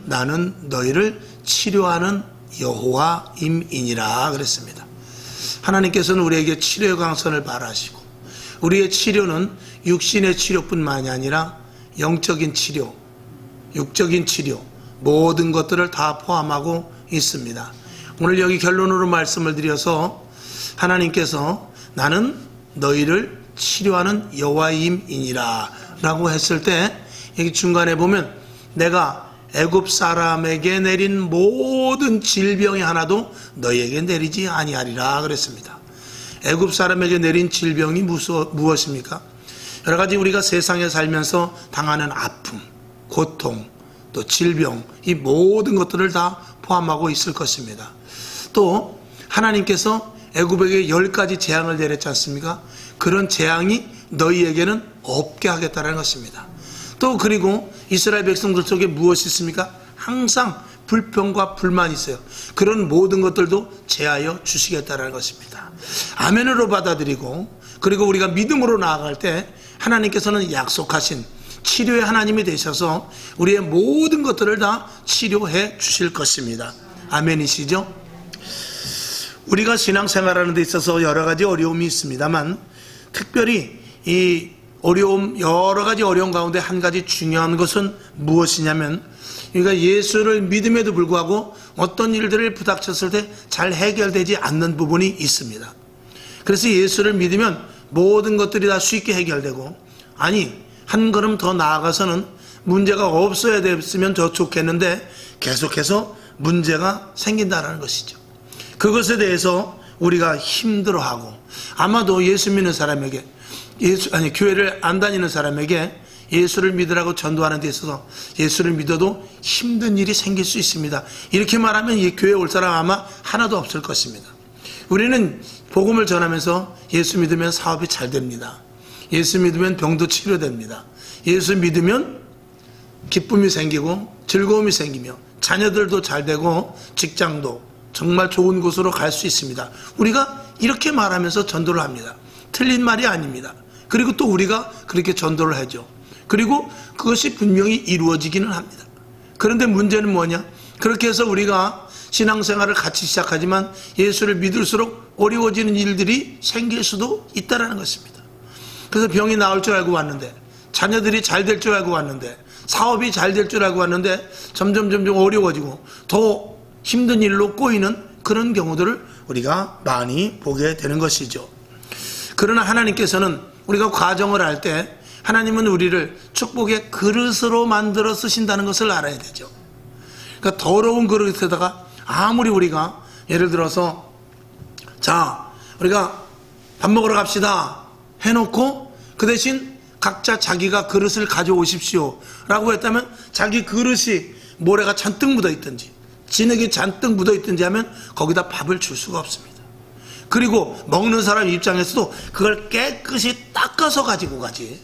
나는 너희를 치료하는 여호와임이니라 그랬습니다. 하나님께서는 우리에게 치료의 광선을 발하시고 우리의 치료는 육신의 치료뿐만이 아니라 영적인 치료, 육적인 치료 모든 것들을 다 포함하고 있습니다. 오늘 여기 결론으로 말씀을 드려서 하나님께서 나는 너희를 치료하는 여호와임이니라 라고 했을 때 여기 중간에 보면 내가 애굽 사람에게 내린 모든 질병이 하나도 너희에게 내리지 아니하리라 그랬습니다. 애굽 사람에게 내린 질병이 무엇입니까? 여러 가지 우리가 세상에 살면서 당하는 아픔, 고통, 또 질병 이 모든 것들을 다 포함하고 있을 것입니다. 또 하나님께서 애굽에게 10가지 재앙을 내렸지 않습니까? 그런 재앙이 너희에게는 없게 하겠다는 것입니다. 또 그리고 이스라엘 백성들 속에 무엇이 있습니까? 항상 불평과 불만이 있어요. 그런 모든 것들도 제하여 주시겠다는 것입니다. 아멘으로 받아들이고 그리고 우리가 믿음으로 나아갈 때 하나님께서는 약속하신 치료의 하나님이 되셔서 우리의 모든 것들을 다 치료해 주실 것입니다. 아멘이시죠? 우리가 신앙생활하는 데 있어서 여러 가지 어려움이 있습니다만 특별히 이 어려움, 여러 가지 어려움 가운데 한 가지 중요한 것은 무엇이냐면 우리가 예수를 믿음에도 불구하고 어떤 일들을 부닥쳤을 때 잘 해결되지 않는 부분이 있습니다. 그래서 예수를 믿으면 모든 것들이 다 쉽게 해결되고 아니 한 걸음 더 나아가서는 문제가 없어야 됐으면 더 좋겠는데 계속해서 문제가 생긴다는 것이죠. 그것에 대해서 우리가 힘들어하고 아마도 예수 믿는 사람에게 교회를 안 다니는 사람에게 예수를 믿으라고 전도하는 데 있어서 예수를 믿어도 힘든 일이 생길 수 있습니다. 이렇게 말하면 이 교회에 올 사람 아마 하나도 없을 것입니다. 우리는 복음을 전하면서 예수 믿으면 사업이 잘 됩니다. 예수 믿으면 병도 치료됩니다. 예수 믿으면 기쁨이 생기고 즐거움이 생기며 자녀들도 잘 되고 직장도 정말 좋은 곳으로 갈 수 있습니다. 우리가 이렇게 말하면서 전도를 합니다. 틀린 말이 아닙니다. 그리고 또 우리가 그렇게 전도를 하죠. 그리고 그것이 분명히 이루어지기는 합니다. 그런데 문제는 뭐냐? 그렇게 해서 우리가 신앙생활을 같이 시작하지만 예수를 믿을수록 어려워지는 일들이 생길 수도 있다는 것입니다. 그래서 병이 나을 줄 알고 왔는데 자녀들이 잘 될 줄 알고 왔는데 사업이 잘 될 줄 알고 왔는데 점점 어려워지고 더 힘든 일로 꼬이는 그런 경우들을 우리가 많이 보게 되는 것이죠. 그러나 하나님께서는 우리가 과정을 할 때 하나님은 우리를 축복의 그릇으로 만들어 쓰신다는 것을 알아야 되죠. 그러니까 더러운 그릇에다가 아무리 우리가 예를 들어서 자 우리가 밥 먹으러 갑시다 해놓고 그 대신 각자 자기가 그릇을 가져오십시오 라고 했다면 자기 그릇이 모래가 잔뜩 묻어 있든지 진흙이 잔뜩 묻어 있든지 하면 거기다 밥을 줄 수가 없습니다. 그리고 먹는 사람 입장에서도 그걸 깨끗이 닦아서 가지고 가지.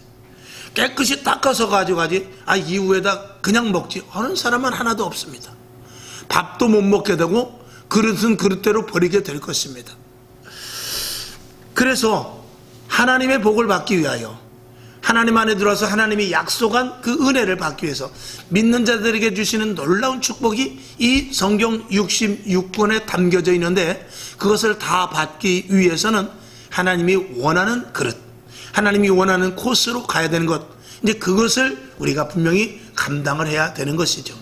깨끗이 닦아서 가지고 가지. 이후에다 그냥 먹지. 하는 사람은 하나도 없습니다. 밥도 못 먹게 되고 그릇은 그릇대로 버리게 될 것입니다. 그래서 하나님의 복을 받기 위하여 하나님 안에 들어서 하나님이 약속한 그 은혜를 받기 위해서 믿는 자들에게 주시는 놀라운 축복이 이 성경 66권에 담겨져 있는데 그것을 다 받기 위해서는 하나님이 원하는 그릇, 하나님이 원하는 코스로 가야 되는 것, 이제 그것을 우리가 분명히 감당을 해야 되는 것이죠.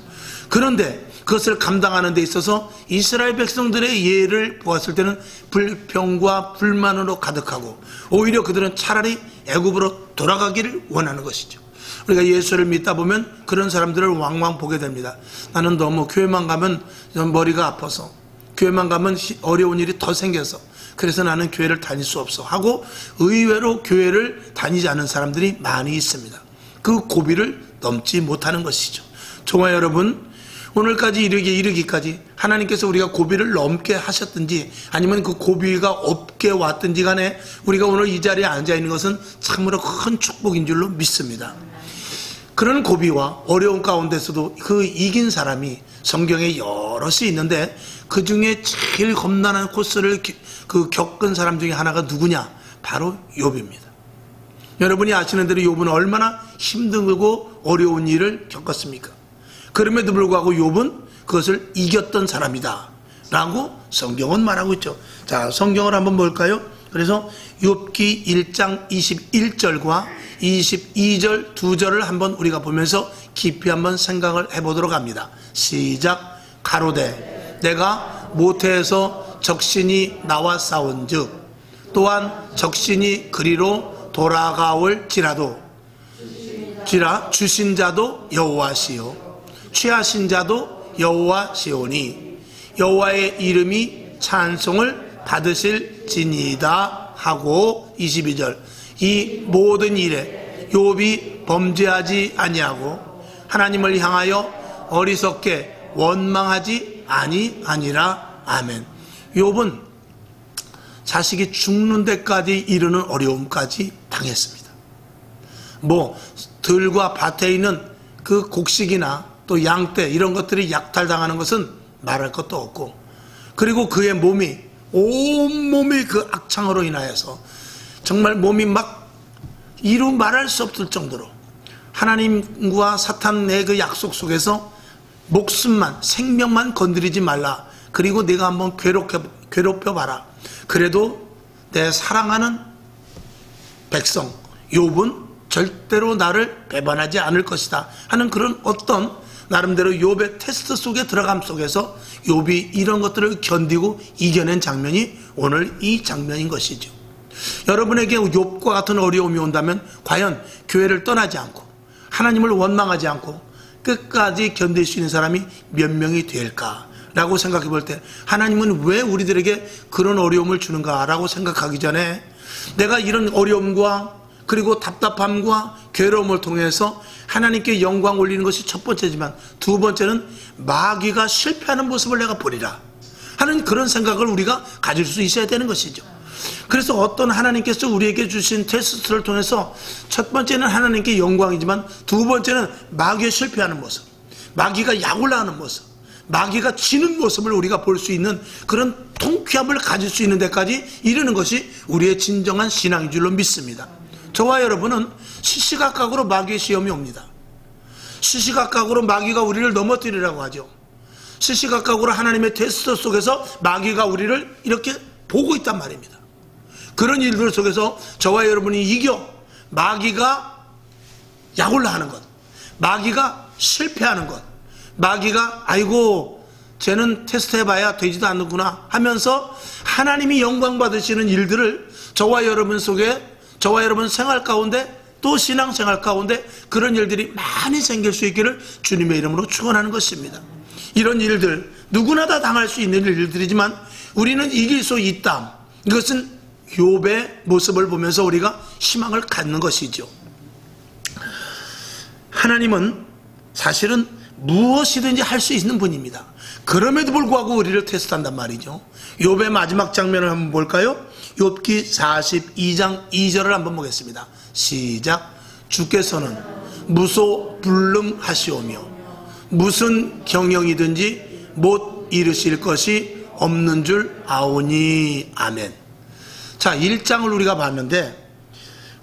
그런데 그것을 감당하는 데 있어서 이스라엘 백성들의 예를 보았을 때는 불평과 불만으로 가득하고 오히려 그들은 차라리 애굽으로 돌아가기를 원하는 것이죠. 우리가 예수를 믿다 보면 그런 사람들을 왕왕 보게 됩니다. 나는 너무 교회만 가면 머리가 아파서 교회만 가면 어려운 일이 더 생겨서 그래서 나는 교회를 다닐 수 없어 하고 의외로 교회를 다니지 않은 사람들이 많이 있습니다. 그 고비를 넘지 못하는 것이죠. 정말 여러분 오늘까지 이르기까지 하나님께서 우리가 고비를 넘게 하셨든지 아니면 그 고비가 없게 왔든지 간에 우리가 오늘 이 자리에 앉아 있는 것은 참으로 큰 축복인 줄로 믿습니다. 그런 고비와 어려움 가운데서도 그 이긴 사람이 성경에 여럿이 있는데 그 중에 제일 겁나는 코스를 겪은 사람 중에 하나가 누구냐? 바로 욥입니다. 여러분이 아시는 대로 욥은 얼마나 힘들고 어려운 일을 겪었습니까? 그럼에도 불구하고 욥은 그것을 이겼던 사람이다 라고 성경은 말하고 있죠. 자, 성경을 한번 볼까요? 그래서 욥기 1장 21절과 22절 두 절을 한번 우리가 보면서 깊이 한번 생각을 해보도록 합니다. 시작. 가로되 내가 모태에서 적신이 나와 싸운즉 또한 적신이 그리로 돌아가올지라도 주신 자도 여호와시요 취하신 자도 여호와시오니 여호와의 이름이 찬송을 받으실지니이다 하고 22절 이 모든 일에 욥이 범죄하지 아니하고 하나님을 향하여 어리석게 원망하지 아니하니라. 아멘. 욥은 자식이 죽는 데까지 이르는 어려움까지 당했습니다. 들과 밭에 있는 그 곡식이나 또 양떼 이런 것들이 약탈당하는 것은 말할 것도 없고, 그리고 그의 몸이 온몸이 그 악창으로 인하여서 정말 몸이 막 이루 말할 수 없을 정도로 하나님과 사탄의 그 약속 속에서 목숨만 생명만 건드리지 말라, 그리고 네가 한번 괴롭혀봐라, 그래도 내 사랑하는 백성 욥은 절대로 나를 배반하지 않을 것이다 하는 그런 어떤 나름대로 욥의 테스트 속에 들어감 속에서 욥이 이런 것들을 견디고 이겨낸 장면이 오늘 이 장면인 것이죠. 여러분에게 욥과 같은 어려움이 온다면 과연 교회를 떠나지 않고 하나님을 원망하지 않고 끝까지 견딜 수 있는 사람이 몇 명이 될까라고 생각해 볼 때 하나님은 왜 우리들에게 그런 어려움을 주는가라고 생각하기 전에 내가 이런 어려움과 그리고 답답함과 괴로움을 통해서 하나님께 영광 올리는 것이 첫 번째지만 두 번째는 마귀가 실패하는 모습을 내가 보리라 하는 그런 생각을 우리가 가질 수 있어야 되는 것이죠. 그래서 어떤 하나님께서 우리에게 주신 테스트를 통해서 첫 번째는 하나님께 영광이지만 두 번째는 마귀의 실패하는 모습, 마귀가 약올라하는 모습, 마귀가 지는 모습을 우리가 볼 수 있는 그런 통쾌함을 가질 수 있는 데까지 이르는 것이 우리의 진정한 신앙인 줄로 믿습니다. 저와 여러분은 시시각각으로 마귀의 시험이 옵니다. 시시각각으로 마귀가 우리를 넘어뜨리라고 하죠. 시시각각으로 하나님의 테스트 속에서 마귀가 우리를 이렇게 보고 있단 말입니다. 그런 일들 속에서 저와 여러분이 이겨 마귀가 약올라하는 것, 마귀가 실패하는 것, 마귀가 아이고 쟤는 테스트해봐야 되지도 않는구나 하면서 하나님이 영광 받으시는 일들을 저와 여러분 속에, 저와 여러분 생활 가운데 또 신앙생활 가운데 그런 일들이 많이 생길 수 있기를 주님의 이름으로 축원하는 것입니다. 이런 일들 누구나 다 당할 수 있는 일들이지만 우리는 이길 수 있다. 이것은 욥의 모습을 보면서 우리가 희망을 갖는 것이죠. 하나님은 사실은 무엇이든지 할 수 있는 분입니다. 그럼에도 불구하고 우리를 테스트한단 말이죠. 욥의 마지막 장면을 한번 볼까요? 욥기 42장 2절을 한번 보겠습니다. 시작. 주께서는 무소불능하시오며 무슨 경영이든지 못 이루실 것이 없는 줄 아오니. 아멘. 자, 1장을 우리가 봤는데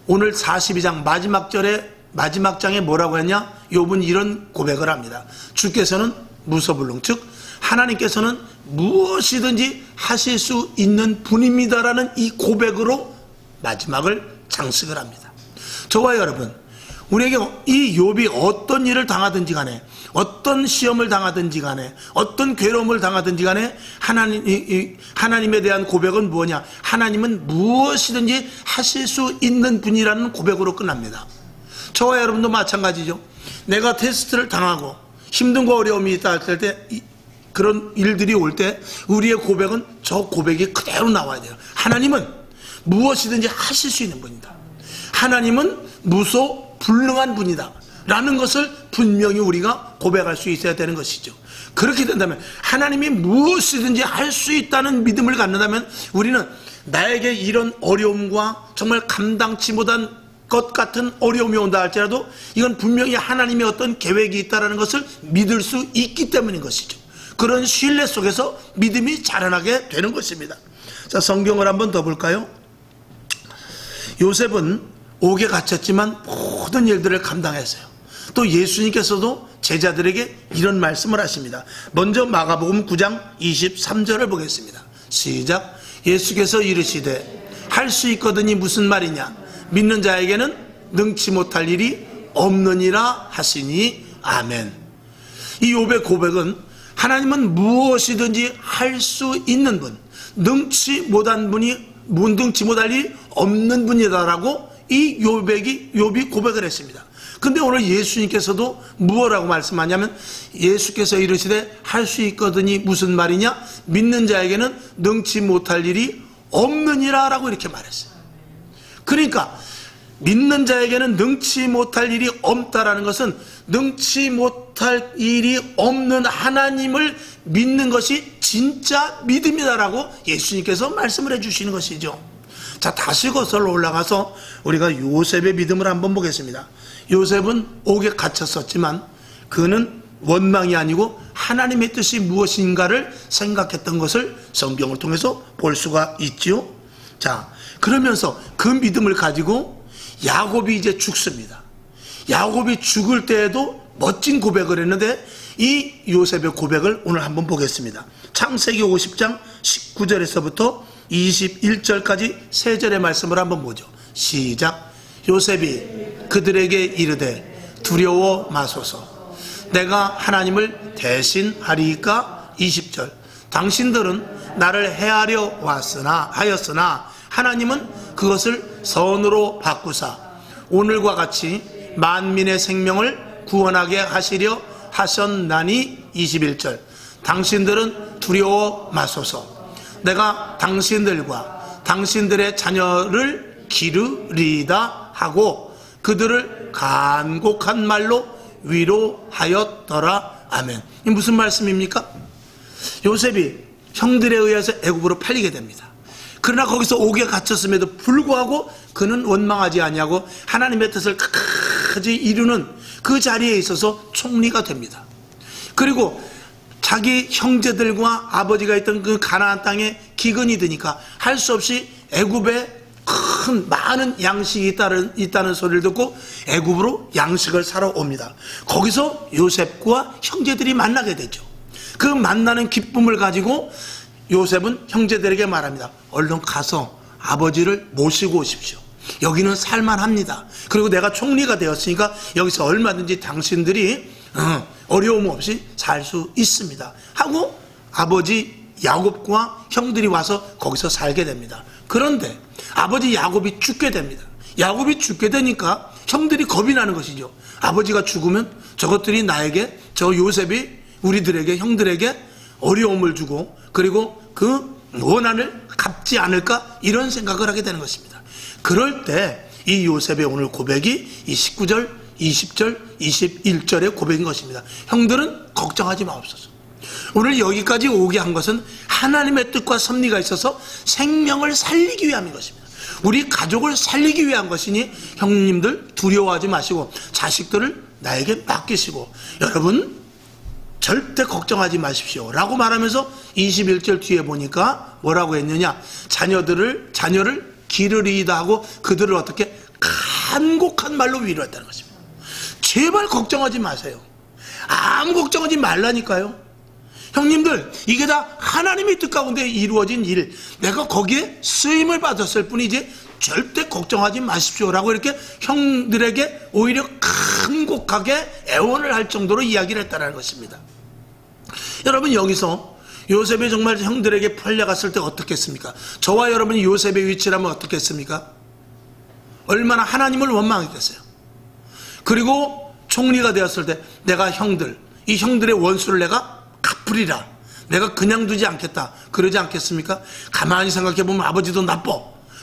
오늘 42장 마지막 장에 뭐라고 했냐? 욥은 이런 고백을 합니다. 주께서는 무소불능, 즉 하나님께서는 무엇이든지 하실 수 있는 분입니다라는 이 고백으로 마지막을 장식을 합니다. 저와 여러분, 우리에게 이 욥이 어떤 일을 당하든지 간에, 어떤 시험을 당하든지 간에, 어떤 괴로움을 당하든지 간에 하나님에 대한 고백은 뭐냐? 하나님은 무엇이든지 하실 수 있는 분이라는 고백으로 끝납니다. 저와 여러분도 마찬가지죠. 내가 테스트를 당하고 힘든과 어려움이 있다 할 때 그런 일들이 올 때 우리의 고백은 저 고백이 그대로 나와야 돼요. 하나님은 무엇이든지 하실 수 있는 분이다. 하나님은 무소불능한 분이다 라는 것을 분명히 우리가 고백할 수 있어야 되는 것이죠. 그렇게 된다면 하나님이 무엇이든지 할 수 있다는 믿음을 갖는다면 우리는 나에게 이런 어려움과 정말 감당치 못한 것 같은 어려움이 온다 할지라도 이건 분명히 하나님의 어떤 계획이 있다는 것을 믿을 수 있기 때문인 것이죠. 그런 신뢰 속에서 믿음이 자라나게 되는 것입니다. 자, 성경을 한번 더 볼까요? 요셉은 옥에 갇혔지만 모든 일들을 감당했어요. 또 예수님께서도 제자들에게 이런 말씀을 하십니다. 먼저 마가복음 9장 23절을 보겠습니다. 시작. 예수께서 이르시되 할 수 있거든이 무슨 말이냐, 믿는 자에게는 능치 못할 일이 없느니라 하시니 아멘. 이 욥의 고백은 하나님은 무엇이든지 할 수 있는 분, 능치 못할 일이 없는 분이다라고 이 욥이 고백을 했습니다. 근데 오늘 예수님께서도 무엇라고 말씀하냐면, 예수께서 이르시되 할 수 있거든이 무슨 말이냐, 믿는 자에게는 능치 못할 일이 없느니라 라고 이렇게 말했어요. 그러니까 믿는 자에게는 능치 못할 일이 없다라는 것은 능치 못할 일이 없는 하나님을 믿는 것이 진짜 믿음이다라고 예수님께서 말씀을 해주시는 것이죠. 자, 다시 거슬러 올라가서 우리가 요셉의 믿음을 한번 보겠습니다. 요셉은 옥에 갇혔었지만 그는 원망이 아니고 하나님의 뜻이 무엇인가를 생각했던 것을 성경을 통해서 볼 수가 있지요. 자, 그러면서 그 믿음을 가지고 야곱이 이제 죽습니다. 야곱이 죽을 때에도 멋진 고백을 했는데 이 요셉의 고백을 오늘 한번 보겠습니다. 창세기 50장 19절에서부터 21절까지 세 절의 말씀을 한번 보죠. 시작. 요셉이 그들에게 이르되 두려워 마소서, 내가 하나님을 대신하리이까. 20절. 당신들은 나를 해하려 하였으나 하나님은 그것을 선으로 바꾸사 오늘과 같이 만민의 생명을 구원하게 하시려 하셨나니. 21절. 당신들은 두려워 마소서, 내가 당신들과 당신들의 자녀를 기르리이다 하고 그들을 간곡한 말로 위로하였더라. 아멘. 이 무슨 말씀입니까? 요셉이 형들에 의해서 애굽으로 팔리게 됩니다. 그러나 거기서 옥에 갇혔음에도 불구하고 그는 원망하지 아니하고 하나님의 뜻을 끝까지 이루는 그 자리에 있어서 총리가 됩니다. 그리고 자기 형제들과 아버지가 있던 그 가나안 땅에 기근이 드니까 할 수 없이 애굽에 많은 양식이 있다는 소리를 듣고 애굽으로 양식을 사러 옵니다. 거기서 요셉과 형제들이 만나게 되죠. 그 만나는 기쁨을 가지고 요셉은 형제들에게 말합니다. 얼른 가서 아버지를 모시고 오십시오. 여기는 살만합니다. 그리고 내가 총리가 되었으니까 여기서 얼마든지 당신들이 어려움 없이 살 수 있습니다 하고 아버지 야곱과 형들이 와서 거기서 살게 됩니다. 그런데 아버지 야곱이 죽게 됩니다. 야곱이 죽게 되니까 형들이 겁이 나는 것이죠. 아버지가 죽으면 저것들이 나에게, 저 요셉이 우리들에게, 형들에게 어려움을 주고 그리고 그 원한을 갚지 않을까, 이런 생각을 하게 되는 것입니다. 그럴 때 이 요셉의 오늘 고백이 이 19절, 20절, 21절의 고백인 것입니다. 형들은 걱정하지 마옵소서. 오늘 여기까지 오게 한 것은 하나님의 뜻과 섭리가 있어서 생명을 살리기 위함인 것입니다. 우리 가족을 살리기 위한 것이니 형님들 두려워하지 마시고 자식들을 나에게 맡기시고 여러분 절대 걱정하지 마십시오 라고 말하면서 21절 뒤에 보니까 뭐라고 했느냐, 자녀를 기르리이다 하고 그들을 어떻게 간곡한 말로 위로했다는 것입니다. 제발 걱정하지 마세요. 아무 걱정하지 말라니까요. 형님들, 이게 다 하나님의 뜻 가운데 이루어진 일, 내가 거기에 쓰임을 받았을 뿐이지 절대 걱정하지 마십시오 라고 이렇게 형들에게 오히려 간곡하게 애원을 할 정도로 이야기를 했다는 것입니다. 여러분, 여기서 요셉이 정말 형들에게 팔려갔을 때 어떻겠습니까? 저와 여러분이 요셉의 위치라면 어떻겠습니까? 얼마나 하나님을 원망했겠어요. 그리고 총리가 되었을 때 내가 이 형들의 원수를 내가 갚으리라, 내가 그냥 두지 않겠다, 그러지 않겠습니까? 가만히 생각해보면 아버지도 나빠,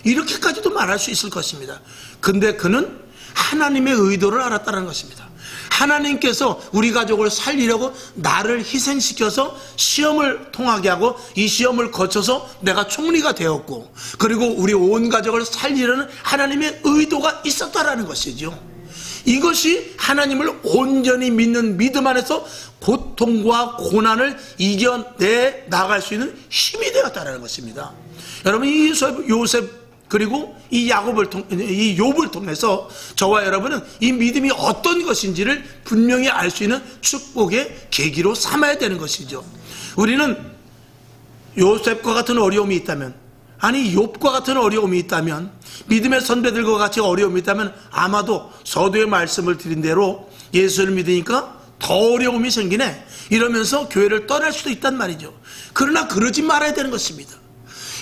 이렇게까지도 말할 수 있을 것입니다. 근데 그는 하나님의 의도를 알았다는 것입니다. 하나님께서 우리 가족을 살리려고 나를 희생시켜서 시험을 통하게 하고 이 시험을 거쳐서 내가 총리가 되었고 그리고 우리 온 가족을 살리려는 하나님의 의도가 있었다라는 것이죠. 이것이 하나님을 온전히 믿는 믿음 안에서 고통과 고난을 이겨내 나갈 수 있는 힘이 되었다는 것입니다. 여러분, 이 요셉 그리고 이 욥을 통해서 저와 여러분은 이 믿음이 어떤 것인지를 분명히 알 수 있는 축복의 계기로 삼아야 되는 것이죠. 우리는 요셉과 같은 어려움이 있다면, 아니 욥과 같은 어려움이 있다면, 믿음의 선배들과 같이 어려움이 있다면 아마도 서두에 말씀을 드린 대로 예수를 믿으니까 더 어려움이 생기네 이러면서 교회를 떠날 수도 있단 말이죠. 그러나 그러지 말아야 되는 것입니다.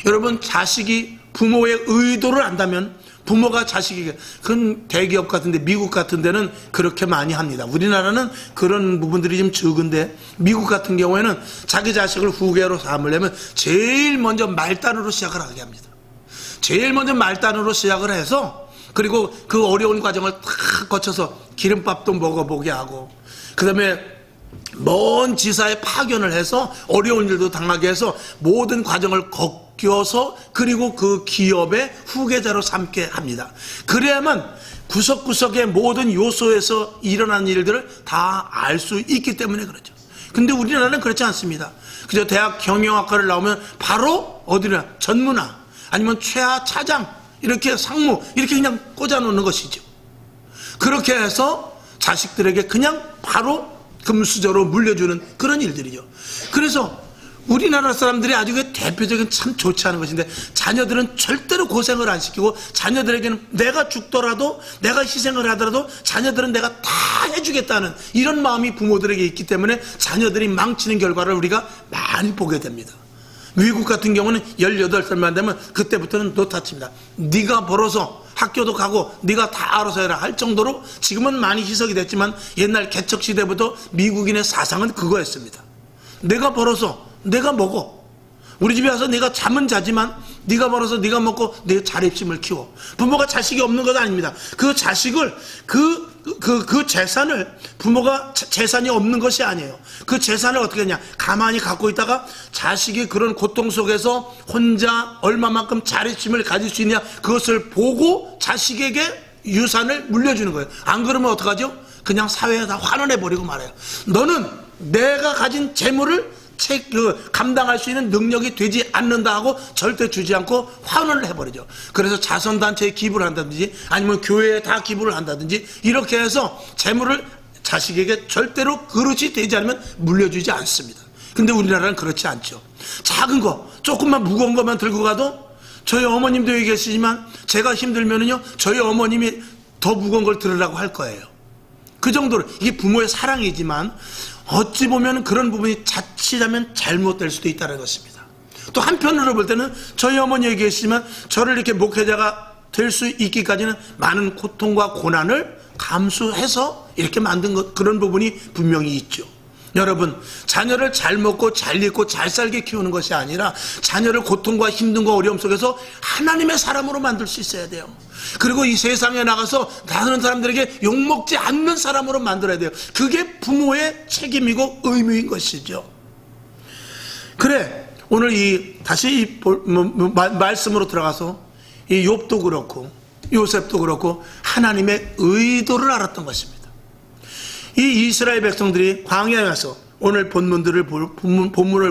여러분, 자식이 부모의 의도를 안다면, 부모가 자식에게, 그건 대기업 같은데, 미국 같은 데는 그렇게 많이 합니다. 우리나라는 그런 부분들이 좀 적은데, 미국 같은 경우에는 자기 자식을 후계로 삼으려면 제일 먼저 말단으로 시작을 하게 합니다. 제일 먼저 말단으로 시작을 해서, 그리고 그 어려운 과정을 다 거쳐서 기름밥도 먹어보게 하고, 그 다음에 먼 지사에 파견을 해서 어려운 일도 당하게 해서 모든 과정을 겪어서, 그리고 그 기업의 후계자로 삼게 합니다. 그래야만 구석구석의 모든 요소에서 일어난 일들을 다 알 수 있기 때문에 그렇죠. 근데 우리나라는 그렇지 않습니다. 그저 대학 경영학과를 나오면 바로 어디나 전문화, 아니면 최하 차장, 이렇게 상무, 이렇게 그냥 꽂아놓는 것이죠. 그렇게 해서 자식들에게 그냥 바로 금수저로 물려주는 그런 일들이죠. 그래서 우리나라 사람들이 아주 대표적인 참 좋지 않은 것인데, 자녀들은 절대로 고생을 안 시키고, 자녀들에게는 내가 죽더라도, 내가 희생을 하더라도 자녀들은 내가 다 해주겠다는 이런 마음이 부모들에게 있기 때문에 자녀들이 망치는 결과를 우리가 많이 보게 됩니다. 미국 같은 경우는 18살만 되면 그때부터는 노타치입니다. 네가 벌어서 학교도 가고 네가 다 알아서 해라 할 정도로, 지금은 많이 희석이 됐지만 옛날 개척시대부터 미국인의 사상은 그거였습니다. 내가 벌어서 내가 먹어. 우리 집에 와서 내가 잠은 자지만 네가 벌어서 네가 먹고 내 자립심을 키워. 부모가 자식이 없는 것 아닙니다. 그 자식을, 그 재산을, 부모가 재산이 없는 것이 아니에요. 그 재산을 어떻게 하냐, 가만히 갖고 있다가 자식이 그런 고통 속에서 혼자 얼마만큼 자립심을 가질 수 있냐, 그것을 보고 자식에게 유산을 물려주는 거예요. 안 그러면 어떡하죠? 그냥 사회에다 환원해버리고 말아요. 너는 내가 가진 재물을 감당할 수 있는 능력이 되지 않는다 하고 절대 주지 않고 환원을 해버리죠. 그래서 자선단체에 기부를 한다든지, 아니면 교회에 다 기부를 한다든지, 이렇게 해서 재물을 자식에게 절대로 그릇이 되지 않으면 물려주지 않습니다. 근데 우리나라는 그렇지 않죠. 작은 거, 조금만 무거운 것만 들고 가도, 저희 어머님도 여기 계시지만 제가 힘들면은요, 저희 어머님이 더 무거운 걸 들으라고 할 거예요. 그 정도로. 이게 부모의 사랑이지만 어찌 보면 그런 부분이 자칫하면 잘못될 수도 있다는 것입니다. 또 한편으로 볼 때는 저희 어머니에 계시지만 저를 이렇게 목회자가 될 수 있기까지는 많은 고통과 고난을 감수해서 이렇게 만든 것, 그런 부분이 분명히 있죠. 여러분, 자녀를 잘 먹고 잘 입고 잘 살게 키우는 것이 아니라 자녀를 고통과 힘든과 어려움 속에서 하나님의 사람으로 만들 수 있어야 돼요. 그리고 이 세상에 나가서 다른 사람들에게 욕먹지 않는 사람으로 만들어야 돼요. 그게 부모의 책임이고 의무인 것이죠. 그래, 오늘 다시 말씀으로 들어가서 이 욥도 그렇고 요셉도 그렇고 하나님의 의도를 알았던 것입니다. 이 이스라엘 백성들이 광야에 와서 오늘 본문을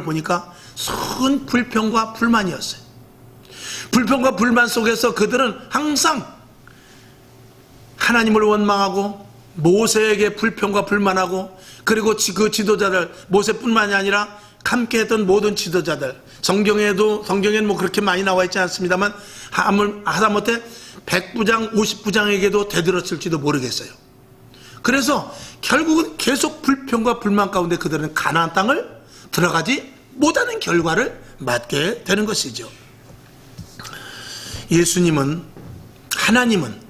보니까 큰 불평과 불만이었어요. 불평과 불만 속에서 그들은 항상 하나님을 원망하고 모세에게 불평과 불만하고, 그리고 그 지도자들, 모세뿐만이 아니라 함께했던 모든 지도자들, 성경에는 뭐 그렇게 많이 나와 있지 않습니다만 하다못해 100부장 50부장에게도 대들었을지도 모르겠어요. 그래서 결국은 계속 불평과 불만 가운데 그들은 가나안 땅을 들어가지 못하는 결과를 맞게 되는 것이죠. 하나님은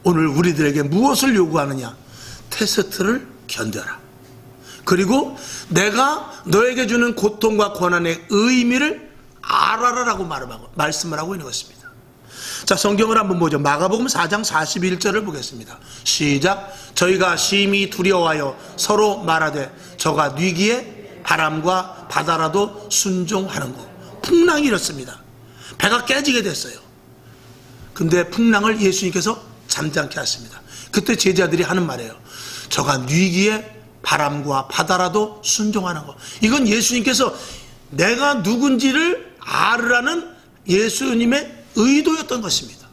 오늘 우리들에게 무엇을 요구하느냐? 테스트를 견뎌라. 그리고 내가 너에게 주는 고통과 고난의 의미를 알아라라고 말씀을 하고 있는 것입니다. 자, 성경을 한번 보죠. 마가복음 4장 41절을 보겠습니다. 시작. 저희가 심히 두려워하여 서로 말하되 저가 뉘기에 바람과 바다라도 순종하는 것. 풍랑이 이렇습니다. 배가 깨지게 됐어요. 근데 풍랑을 예수님께서 잠잠케 하십니다. 그때 제자들이 하는 말이에요. 저가 뉘기에 바람과 바다라도 순종하는 것. 이건 예수님께서 내가 누군지를 알으라는 예수님의 의도였던 것입니다.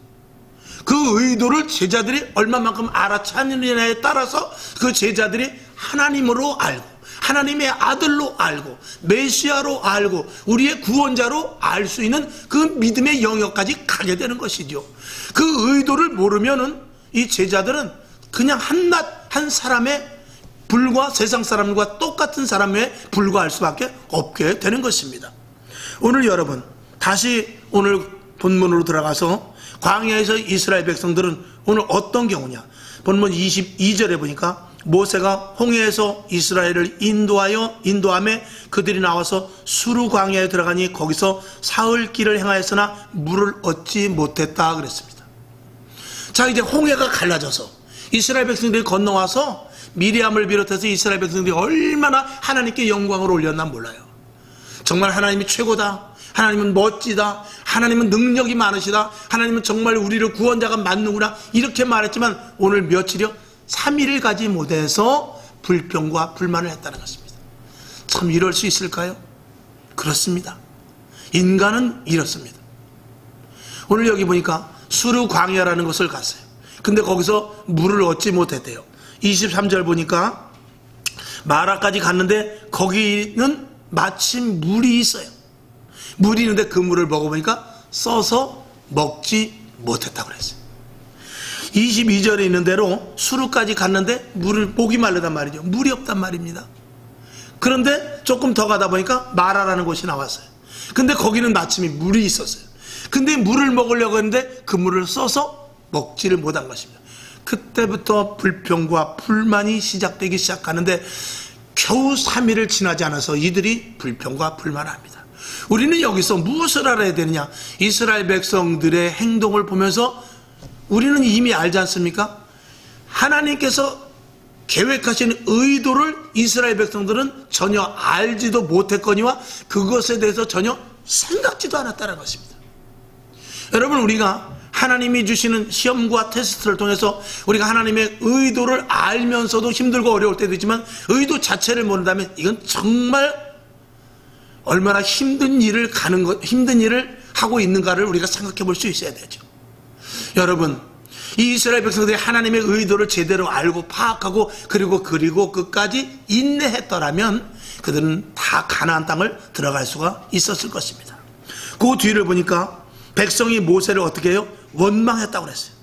그 의도를 제자들이 얼마만큼 알아차느냐에 따라서 그 제자들이 하나님으로 알고 하나님의 아들로 알고 메시아로 알고 우리의 구원자로 알 수 있는 그 믿음의 영역까지 가게 되는 것이죠. 그 의도를 모르면은 이 제자들은 그냥 한 사람의 불과 세상 사람과 똑같은 사람에 불과할 수밖에 없게 되는 것입니다. 오늘 여러분 다시 오늘 본문으로 들어가서 광야에서 이스라엘 백성들은 오늘 어떤 경우냐, 본문 22절에 보니까 모세가 홍해에서 이스라엘을 인도함에 그들이 나와서 수르 광야에 들어가니 거기서 사흘 길을 행하였으나 물을 얻지 못했다 그랬습니다. 자, 이제 홍해가 갈라져서 이스라엘 백성들이 건너와서 미리암을 비롯해서 이스라엘 백성들이 얼마나 하나님께 영광을 올렸나 몰라요. 정말 하나님이 최고다, 하나님은 멋지다, 하나님은 능력이 많으시다, 하나님은 정말 우리를 구원자가 맞는구나, 이렇게 말했지만 오늘 며칠이요? 3일을 가지 못해서 불평과 불만을 했다는 것입니다. 참 이럴 수 있을까요? 그렇습니다. 인간은 이렇습니다. 오늘 여기 보니까 수르 광야라는 곳을 갔어요. 근데 거기서 물을 얻지 못했대요. 23절 보니까 마라까지 갔는데 거기는 마침 물이 있어요. 물이 있는데 그 물을 먹어보니까 써서 먹지 못했다고 그랬어요. 22절에 있는 대로 수르까지 갔는데 목이 마르단 말이죠. 물이 없단 말입니다. 그런데 조금 더 가다 보니까 마라라는 곳이 나왔어요. 근데 거기는 마침이 물이 있었어요. 근데 물을 먹으려고 했는데 그 물을 써서 먹지를 못한 것입니다. 그때부터 불평과 불만이 시작되기 시작하는데 겨우 3일을 지나지 않아서 이들이 불평과 불만을 합니다. 우리는 여기서 무엇을 알아야 되느냐? 이스라엘 백성들의 행동을 보면서 우리는 이미 알지 않습니까? 하나님께서 계획하신 의도를 이스라엘 백성들은 전혀 알지도 못했거니와 그것에 대해서 전혀 생각지도 않았다는 것입니다. 여러분, 우리가 하나님이 주시는 시험과 테스트를 통해서 우리가 하나님의 의도를 알면서도 힘들고 어려울 때도 있지만 의도 자체를 모른다면 이건 정말 얼마나 힘든 일을 하고 있는가를 우리가 생각해 볼 수 있어야 되죠. 여러분, 이 이스라엘 백성들이 하나님의 의도를 제대로 알고 파악하고 그리고 끝까지 인내했더라면 그들은 다 가나안 땅을 들어갈 수가 있었을 것입니다. 그 뒤를 보니까 백성이 모세를 어떻게 해요? 원망했다고 그랬어요.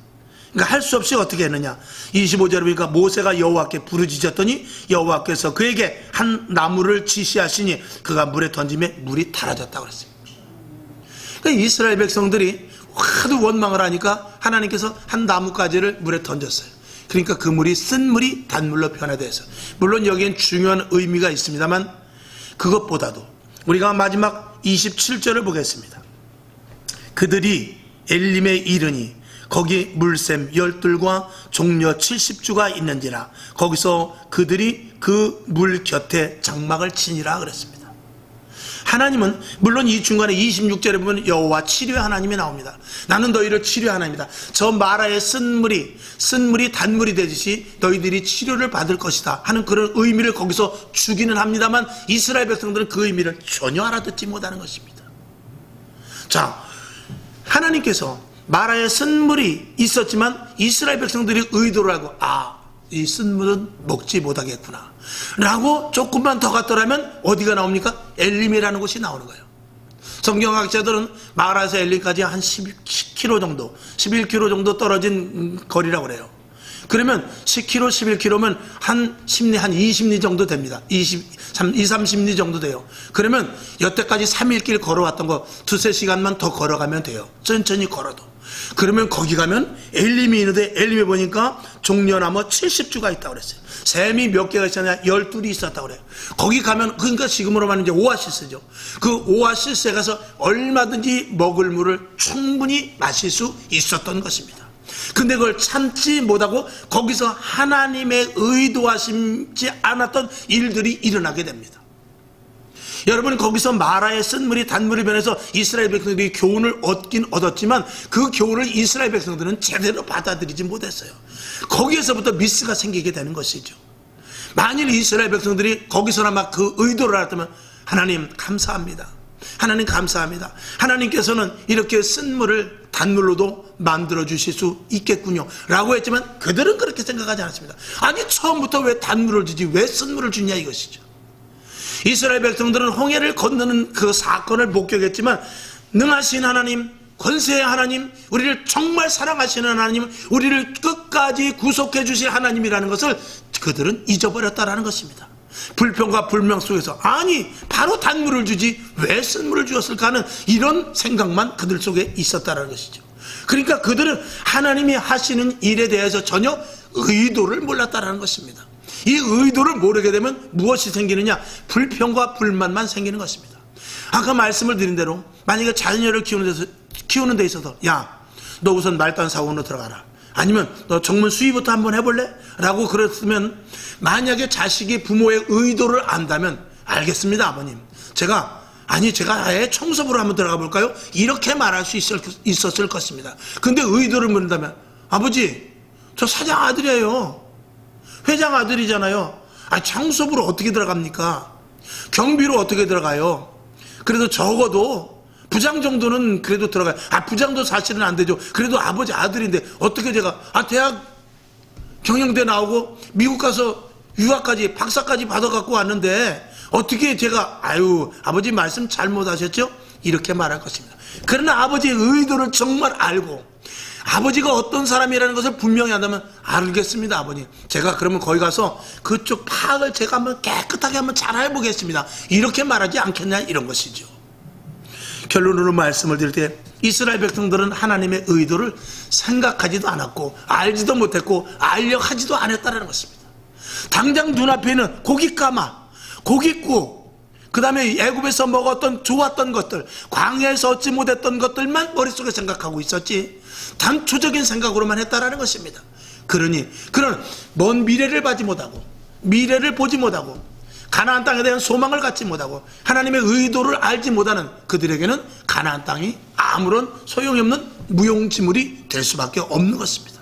그러니까 할 수 없이 어떻게 했느냐, 25절에 보니까 모세가 여호와께 부르짖었더니 여호와께서 그에게 한 나무를 지시하시니 그가 물에 던짐에 물이 달아졌다고 그랬어요. 그러니까 이스라엘 백성들이 하도 원망을 하니까 하나님께서 한 나뭇가지를 물에 던졌어요. 그러니까 그 물이 쓴 물이 단물로 변화돼서, 물론 여기엔 중요한 의미가 있습니다만 그것보다도 우리가 마지막 27절을 보겠습니다. 그들이 엘림에 이르니 거기 물샘 12과 종려 70주가 있는지라 거기서 그들이 그 물 곁에 장막을 치니라 그랬습니다. 하나님은 물론 이 중간에 26절에 보면 여호와 치료의 하나님이 나옵니다. 나는 너희를 치료의 하나님이다. 저 마라의 쓴 물이 단물이 되듯이 너희들이 치료를 받을 것이다 하는 그런 의미를 거기서 주기는 합니다만 이스라엘 백성들은 그 의미를 전혀 알아듣지 못하는 것입니다. 자, 하나님께서 마라의 쓴물이 있었지만 이스라엘 백성들이 의도를 하고 이 쓴물은 먹지 못하겠구나 라고 조금만 더 갔더라면 어디가 나옵니까? 엘림이라는 곳이 나오는 거예요. 성경학자들은 마라에서 엘림까지 한 10km 정도 11km 정도 떨어진 거리라고 그래요. 그러면 10km 11km면 한 20리 정도 됩니다. 30리 정도 돼요. 그러면 여태까지 3일 길 걸어왔던 거 2-3시간만 더 걸어가면 돼요. 천천히 걸어도. 그러면 거기 가면 엘림이 있는데 엘림에 보니까 종려나무 70주가 있다고 그랬어요. 샘이 몇 개가 있었냐? 12이 있었다고 그래요. 거기 가면, 그러니까 지금으로 말하면 이제 오아시스죠. 그 오아시스에 가서 얼마든지 먹을 물을 충분히 마실 수 있었던 것입니다. 근데 그걸 참지 못하고 거기서 하나님의 의도하시지 않았던 일들이 일어나게 됩니다. 여러분, 거기서 마라의 쓴물이 단물이 변해서 이스라엘 백성들이 교훈을 얻긴 얻었지만 그 교훈을 이스라엘 백성들은 제대로 받아들이지 못했어요. 거기에서부터 미스가 생기게 되는 것이죠. 만일 이스라엘 백성들이 거기서나마 그 의도를 알았다면 하나님 감사합니다. 하나님 감사합니다. 하나님께서는 이렇게 쓴물을 단물로도 만들어 주실 수 있겠군요 라고 했지만 그들은 그렇게 생각하지 않았습니다. 아니 처음부터 왜 단물을 주지 왜 쓴물을 주냐 이것이죠. 이스라엘 백성들은 홍해를 건너는 그 사건을 목격했지만 능하신 하나님, 권세의 하나님, 우리를 정말 사랑하시는 하나님, 우리를 끝까지 구속해 주실 하나님이라는 것을 그들은 잊어버렸다라는 것입니다. 불평과 불명 속에서 아니 바로 단물을 주지 왜 쓴물을 주었을까 하는 이런 생각만 그들 속에 있었다는 것이죠. 그러니까 그들은 하나님이 하시는 일에 대해서 전혀 의도를 몰랐다는 것입니다. 이 의도를 모르게 되면 무엇이 생기느냐? 불평과 불만만 생기는 것입니다. 아까 말씀을 드린 대로 만약에 자녀를 키우는 데 있어서 야 너 우선 말단 사원으로 들어가라, 아니면 너 정문 수의부터 한번 해볼래? 라고 그랬으면 만약에 자식이 부모의 의도를 안다면 알겠습니다 아버님, 제가 아예 청소부로 한번 들어가 볼까요? 이렇게 말할 수 있었을 것입니다. 근데 의도를 묻는다면 아버지 저 사장 아들이에요, 회장 아들이잖아요. 청소부로 어떻게 들어갑니까? 경비로 어떻게 들어가요? 그래도 적어도 부장 정도는 그래도 들어가요. 부장도 사실은 안 되죠. 그래도 아버지 아들인데 어떻게 제가 대학 경영대 나오고 미국 가서 유학까지 박사까지 받아갖고 왔는데 어떻게 제가 아버지 말씀 잘못하셨죠? 이렇게 말할 것입니다. 그러나 아버지의 의도를 정말 알고 아버지가 어떤 사람이라는 것을 분명히 한다면 알겠습니다 아버님, 제가 그러면 거기 가서 그쪽 파악을 제가 한번 깨끗하게 한번 잘 해보겠습니다, 이렇게 말하지 않겠냐 이런 것이죠. 결론으로 말씀을 드릴 때 이스라엘 백성들은 하나님의 의도를 생각하지도 않았고 알지도 못했고 알려 하지도 않았다는 것입니다. 당장 눈앞에 있는 고깃가마, 고깃국, 그 다음에 애굽에서 먹었던 좋았던 것들, 광야에서 얻지 못했던 것들만 머릿속에 생각하고 있었지 단초적인 생각으로만 했다라는 것입니다. 그러니 그런 먼 미래를 보지 못하고 가나안 땅에 대한 소망을 갖지 못하고 하나님의 의도를 알지 못하는 그들에게는 가나안 땅이 아무런 소용이 없는 무용지물이 될 수밖에 없는 것입니다.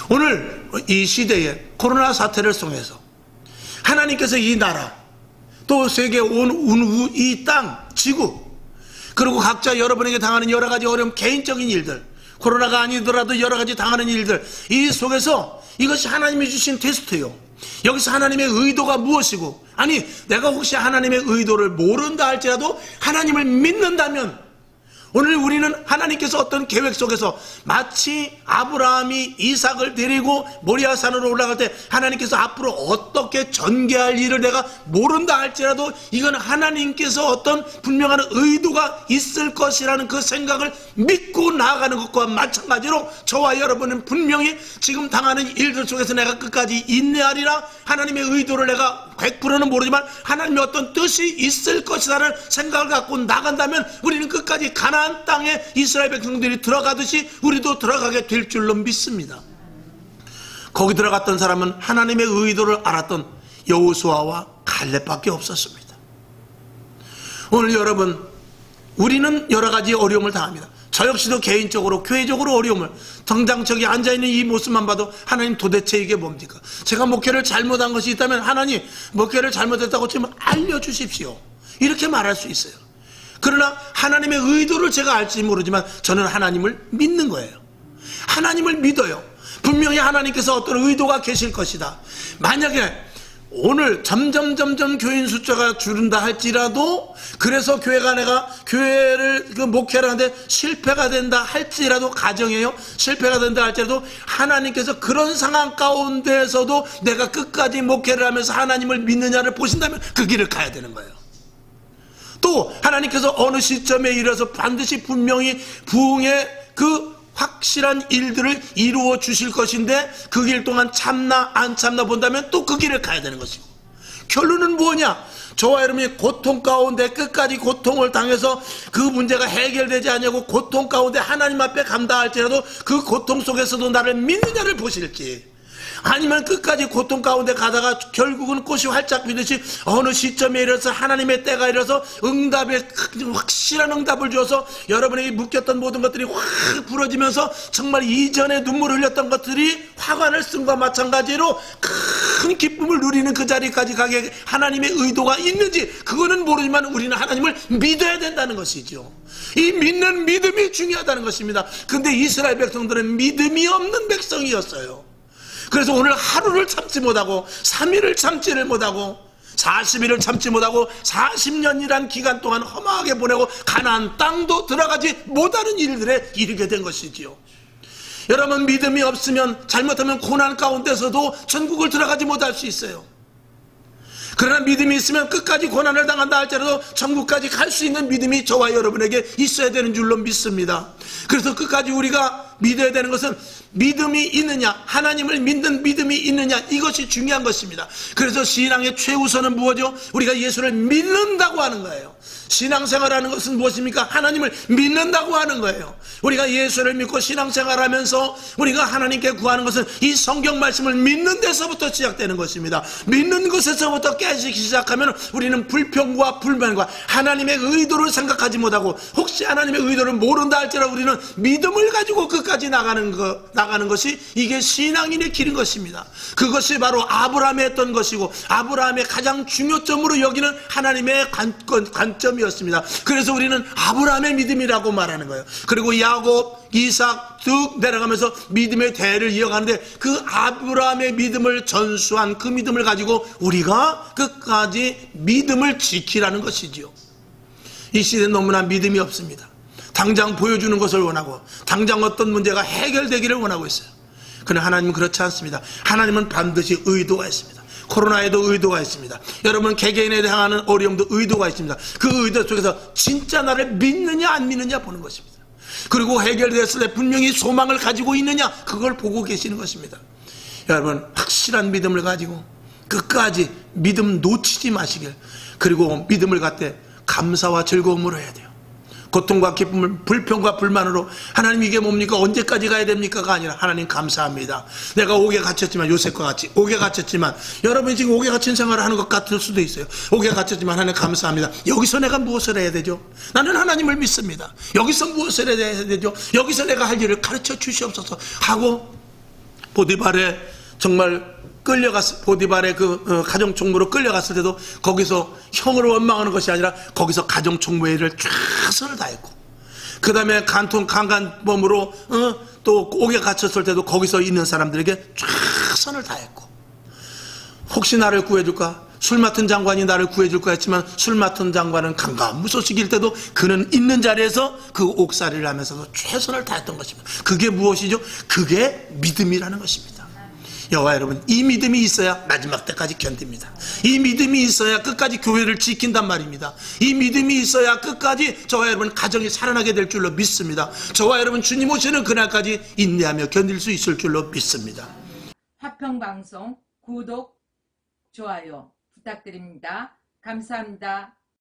오늘 이 시대에 코로나 사태를 통해서 하나님께서 이 나라 또 세계 온 이 땅, 지구, 그리고 각자 여러분에게 당하는 여러 가지 어려움, 개인적인 일들, 코로나가 아니더라도 여러 가지 당하는 일들, 이 속에서 이것이 하나님이 주신 테스트예요. 여기서 하나님의 의도가 무엇이고, 아니 내가 혹시 하나님의 의도를 모른다 할지라도 하나님을 믿는다면 오늘 우리는 하나님께서 어떤 계획 속에서 마치 아브라함이 이삭을 데리고 모리아산으로 올라갈 때 하나님께서 앞으로 어떻게 전개할 일을 내가 모른다 할지라도 이건 하나님께서 어떤 분명한 의도가 있을 것이라는 그 생각을 믿고 나아가는 것과 마찬가지로 저와 여러분은 분명히 지금 당하는 일들 속에서 내가 끝까지 인내하리라, 하나님의 의도를 내가 100%는 모르지만 하나님의 어떤 뜻이 있을 것이라는 생각을 갖고 나간다면 우리는 끝까지 가나안 땅에 이스라엘 백성들이 들어가듯이 우리도 들어가게 될 줄로 믿습니다. 거기 들어갔던 사람은 하나님의 의도를 알았던 여호수아와 갈렙밖에 없었습니다. 오늘 여러분, 우리는 여러 가지 어려움을 당합니다. 저 역시도 개인적으로 교회적으로 어려움을, 당장 저기 앉아있는 이 모습만 봐도 하나님 도대체 이게 뭡니까? 제가 목회를 잘못한 것이 있다면 하나님 목회를 잘못했다고 지금 알려주십시오, 이렇게 말할 수 있어요. 그러나 하나님의 의도를 제가 알지 모르지만 저는 하나님을 믿는 거예요. 하나님을 믿어요. 분명히 하나님께서 어떤 의도가 계실 것이다. 만약에 오늘 점점 교인 숫자가 줄은다 할지라도, 그래서 내가 교회를 목회를 하는데 실패가 된다 할지라도, 가정이에요, 실패가 된다 할지라도 하나님께서 그런 상황 가운데에서도 내가 끝까지 목회를 하면서 하나님을 믿느냐를 보신다면 그 길을 가야 되는 거예요. 또 하나님께서 어느 시점에 이르러서 반드시 분명히 부흥의 그 확실한 일들을 이루어 주실 것인데 그 길 동안 참나 안 참나 본다면 또 그 길을 가야 되는 것이고, 결론은 뭐냐? 저와 여러분이 고통 가운데 끝까지 고통을 당해서 그 문제가 해결되지 않냐고 고통 가운데 하나님 앞에 간다 할지라도 그 고통 속에서도 나를 믿느냐를 보실지, 아니면 끝까지 고통 가운데 가다가 결국은 꽃이 활짝 피듯이 어느 시점에 이르러서 하나님의 때가 이르러서 응답에 확실한 응답을 주어서 여러분에게 묶였던 모든 것들이 확 부러지면서 정말 이전에 눈물을 흘렸던 것들이 화관을 쓴 것과 마찬가지로 큰 기쁨을 누리는 그 자리까지 가게 하나님의 의도가 있는지 그거는 모르지만 우리는 하나님을 믿어야 된다는 것이죠. 이 믿는 믿음이 중요하다는 것입니다. 근데 이스라엘 백성들은 믿음이 없는 백성이었어요. 그래서 오늘 하루를 참지 못하고 3일을 참지를 못하고 40일을 참지 못하고 40년이란 기간 동안 험하게 보내고 가나안 땅도 들어가지 못하는 일들에 이르게 된 것이지요. 여러분 믿음이 없으면 잘못하면 고난 가운데서도 천국을 들어가지 못할 수 있어요. 그러나 믿음이 있으면 끝까지 고난을 당한다 할지라도 천국까지 갈 수 있는 믿음이 저와 여러분에게 있어야 되는 줄로 믿습니다. 그래서 끝까지 우리가 믿어야 되는 것은 믿음이 있느냐, 하나님을 믿는 믿음이 있느냐, 이것이 중요한 것입니다. 그래서 신앙의 최우선은 무엇이죠? 우리가 예수를 믿는다고 하는 거예요. 신앙생활하는 것은 무엇입니까? 하나님을 믿는다고 하는 거예요. 우리가 예수를 믿고 신앙생활하면서 우리가 하나님께 구하는 것은 이 성경 말씀을 믿는 데서부터 시작되는 것입니다. 믿는 것에서부터 깨지기 시작하면 우리는 불평과 불만과 하나님의 의도를 생각하지 못하고 혹시 하나님의 의도를 모른다 할지라도 우리는 믿음을 가지고 끝까지 나가는 것이 이게 신앙인의 길인 것입니다. 그것이 바로 아브라함이 했던 것이고 아브라함의 가장 중요점으로 여기는 하나님의 관점이었습니다. 그래서 우리는 아브라함의 믿음이라고 말하는 거예요. 그리고 야곱, 이삭 쭉 내려가면서 믿음의 대를 이어가는데 그 아브라함의 믿음을 전수한 그 믿음을 가지고 우리가 끝까지 믿음을 지키라는 것이지요. 이 시대는 너무나 믿음이 없습니다. 당장 보여주는 것을 원하고 당장 어떤 문제가 해결되기를 원하고 있어요. 그러나 하나님은 그렇지 않습니다. 하나님은 반드시 의도가 있습니다. 코로나에도 의도가 있습니다. 여러분 개개인에 향하는 어려움도 의도가 있습니다. 그 의도 속에서 진짜 나를 믿느냐 안 믿느냐 보는 것입니다. 그리고 해결됐을 때 분명히 소망을 가지고 있느냐 그걸 보고 계시는 것입니다. 여러분 확실한 믿음을 가지고 끝까지 믿음 놓치지 마시길, 그리고 믿음을 갖되 감사와 즐거움으로 해야 돼요. 고통과 기쁨을 불평과 불만으로 하나님 이게 뭡니까? 언제까지 가야 됩니까가 아니라 하나님 감사합니다. 내가 옥에 갇혔지만 요셉과 같이 옥에 갇혔지만 여러분이 지금 옥에 갇힌 생활을 하는 것 같을 수도 있어요. 옥에 갇혔지만 하나님 감사합니다. 여기서 내가 무엇을 해야 되죠? 나는 하나님을 믿습니다. 여기서 무엇을 해야 되죠? 여기서 내가 할 일을 가르쳐 주시옵소서 하고 보디발에 정말 보디발의 그 가정총무로 끌려갔을 때도 거기서 형을 원망하는 것이 아니라 거기서 가정총무의 일을 최선을 다했고, 그 다음에 강간범으로 또 옥에 갇혔을 때도 거기서 있는 사람들에게 최선을 다했고, 혹시 나를 구해줄까? 술 맡은 장관이 나를 구해줄까 했지만 술 맡은 장관은 강간무소식일 때도 그는 있는 자리에서 그 옥살이를 하면서도 최선을 다했던 것입니다. 그게 무엇이죠? 그게 믿음이라는 것입니다. 여호와 여러분, 이 믿음이 있어야 마지막 때까지 견딥니다. 이 믿음이 있어야 끝까지 교회를 지킨단 말입니다. 이 믿음이 있어야 끝까지 저와 여러분 가정이 살아나게 될 줄로 믿습니다. 저와 여러분 주님 오시는 그날까지 인내하며 견딜 수 있을 줄로 믿습니다. 화평방송 구독, 좋아요 부탁드립니다. 감사합니다.